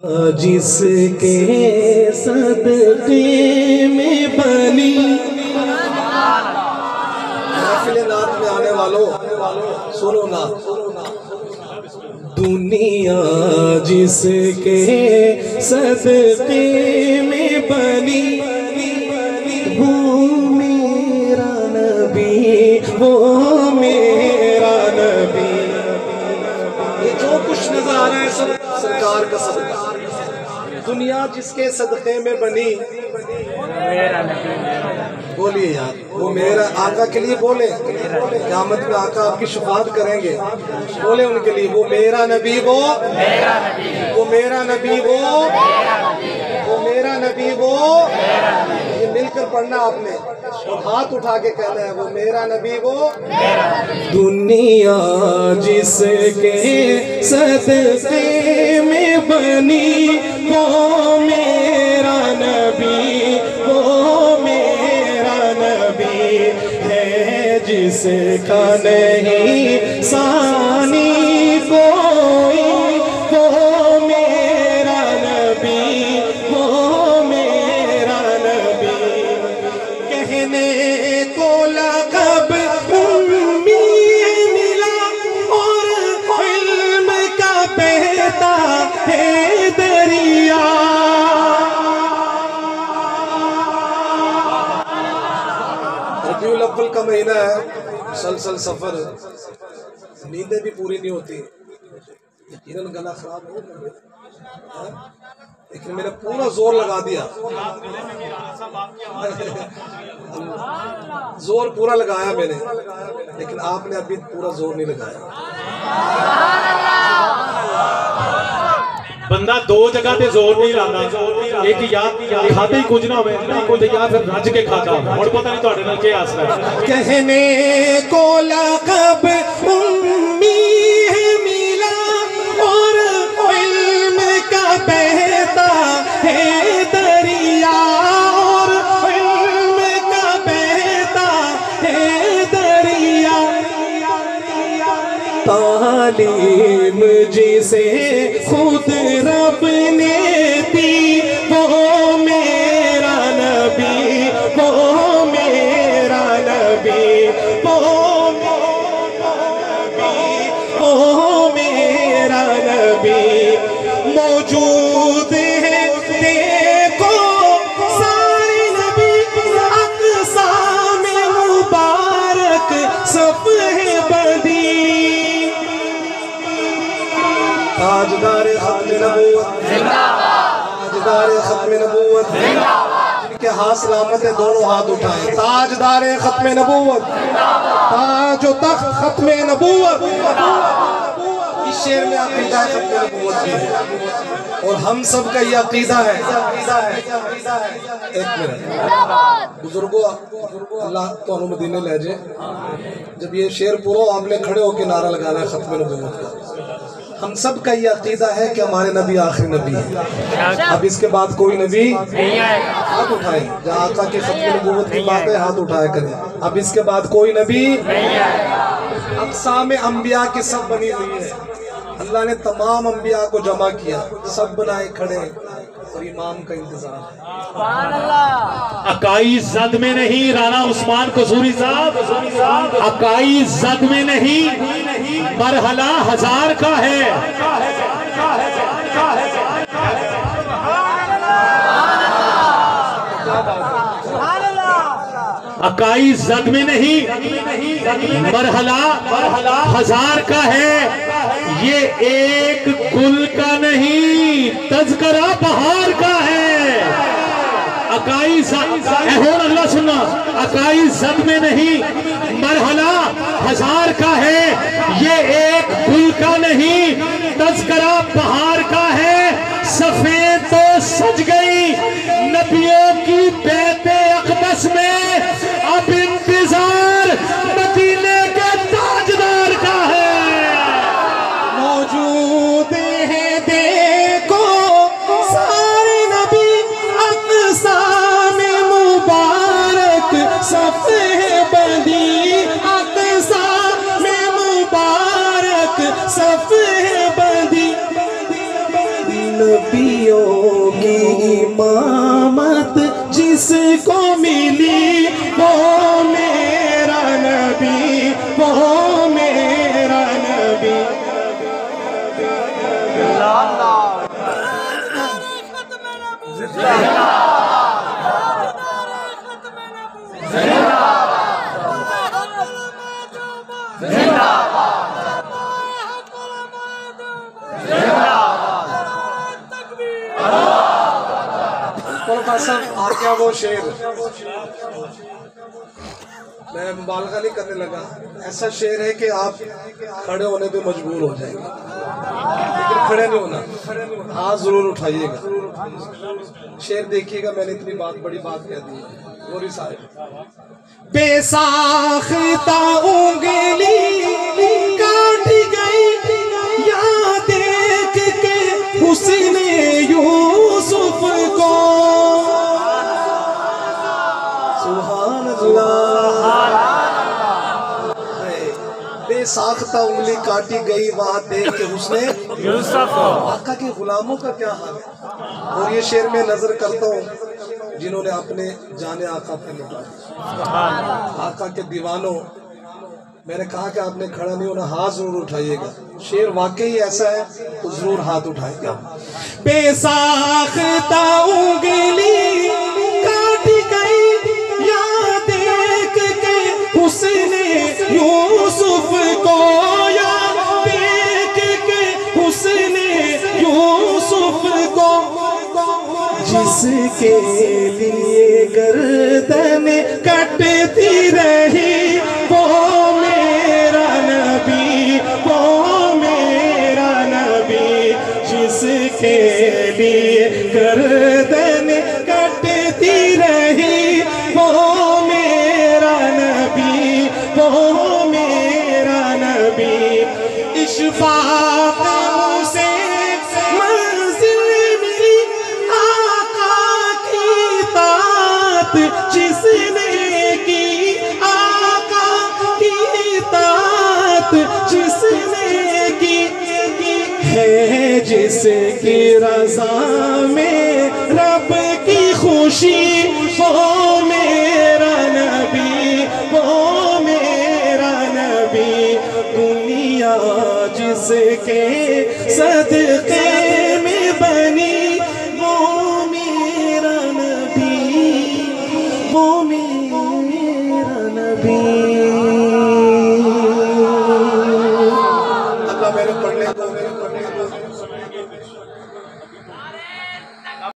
جس کے صدقے میں بنی محفل نعت میں آنے والوں سنو نا دنیا جس کے صدقے میں بنی وہ میرا نبی وہ میرا نبی یہ جو کچھ نظر آ رہا ہے سب سرکار کا صدقہ دنیا جس کے صدقے میں بنی بولیے یار وہ میرا آقا کے لیے بولے قیامت میں آقا آپ کی شفاعت کریں گے بولے ان کے لیے وہ میرا نبی وہ میرا نبی وہ میرا نبی وہ یہ مل کر پڑھنا آپ نے اور ہاتھ اٹھا کے کہنا ہے وہ میرا نبی وہ دنیا جس کے صدقے میں بنی وہ میرا نبی وہ میرا نبی ہے جس کا نہیں ثانی کوئی وہ میرا نبی وہ میرا نبی کہنے کو لقب امی ملا اور علم کا بہتا ہے دریا ربیع الاول کا مہینہ ہے مسلسل سفر نیندیں بھی پوری نہیں ہوتی یقیناً گلا خراب ہو لیکن میں نے پورا زور لگا دیا زور پورا لگایا میں نے لیکن آپ نے ابھی پورا زور نہیں لگایا بندہ دو جگہ تے زور نہیں لانا ایک یاد کھاتے ہی کچھ نہ ہوئے کوئی یاد پھر رج کے کھاتا اور پتہ نہیں توڑے نال کیا حاصل ہے کہنے کو لقب امی ہے ملا اور علم کا بہتا ہے دریا اور علم کا بہتا ہے دریا تعلیم جسے خود رب نے دی وہ میرا نبی وہ میرا نبی وہ میرا نبی موجود ہے دیکھو سارے نبی اقسام مبارک صف ہے بندی تاجدار ختم نبوت تاجدار ختم نبوت جن کے ہاتھ سلامت ہے دونوں ہاتھ اٹھائیں تاجدار ختم نبوت تاج و تخت ختم نبوت اس شعر میں عقیدہ ختم نبوت بھی ہے اور ہم سب کا یہ عقیدہ ہے ایک منٹ بزرگوں اللہ تو انہوں مدینے لے جائے جب یہ شعر پورا آپ نے کھڑے ہو کے نعرہ لگانا ہے ختم نبوت کا ہم سب کا یہ عقیدہ ہے کہ ہمارے نبی آخری نبی ہے اب اس کے بعد کوئی نبی ہاتھ اٹھائیں جہاں آقا کی ختم نبوت کی بات ہے ہاتھ اٹھایا کریں اب اس کے بعد کوئی نبی اقسام انبیاء کی سب بنی ہوئی ہے اللہ نے تمام انبیاء کو جمع کیا سب بنائے کھڑے اور امام کا انتظار ہے اکائی زد میں نہیں رانا عثمان قصوری صاحب اکائی زد میں نہیں مرحلہ ہزار کا ہے اکائی زد میں نہیں مرحلہ ہزار کا ہے یہ ایک گل کا نہیں تذکرہ بہار کا ہے اکائی زد اللہ سننا اکائی زد میں نہیں مرحلہ ہزار کا ہے یہ ایک گل کا نہیں تذکرہ بہار کا ہے صفیں تو سج گئی نبیوں کی بیت اقدس میں اب انتظار مدینے کے تاجدار کا ہے موجود ہے دیکھو سارے نبی اقسام مبارک صف ہے بندی اقسام مبارک صف ہے بندی نبیوں کی امامت جس کو ملی وہ میرا نبی، وہ میرا نبی۔ اور کیا وہ شعر میں مبالغہ نہیں کرنے لگا، ایسا شعر ہے کہ آپ کھڑے ہونے پہ مجبور ہو جائیں گے، لیکن کھڑے نہیں ہونا، ہاتھ ضرور اٹھائیے گا۔ شعر دیکھیے گا، میں نے اتنی بڑی بات کہہ دی ہے، گوری صاحب۔ بے ساختہ انگلی کاٹ گئی یا دیکھ کے حسن یوسف کو، سبحان اللہ، بے ساختہ انگلی کاٹی گئی وہاں دیکھ کے حسن یوسف کو۔ آقا کے غلاموں کا کیا حال ہے؟ اور یہ شعر میں نظر کرتا ہوں جنہوں نے اپنے جان آقا پہ لٹا، آقا کے دیوانوں، میں نے کہا کہ آپ نے کھڑا نہیں ہونا، ہاتھ ضرور اٹھائیے گا، شعر واقعی ایسا ہے تو ضرور ہاتھ اٹھائیں گا۔ بے ساختہ انگلی کاٹ گئی یا دیکھ کے حسن یوسف کو، یا دیکھ کے حسن یوسف کو، جس کے لیے گردن کٹتی رہی وہ میرا نبی، وہ میرا نبی، جس کے لیے گردن کٹتی رہی وہ میرا نبی، وہ میرا نبی۔ اشفاق سے منزل ملی آقا کی اطاعت جس نے کی، آقا کی اطاعت جس نے کی، ہے جس کی رضا میں رب کی خوشی وہ میرا نبی، وہ میرا نبی۔ دنیا جس کے صدقے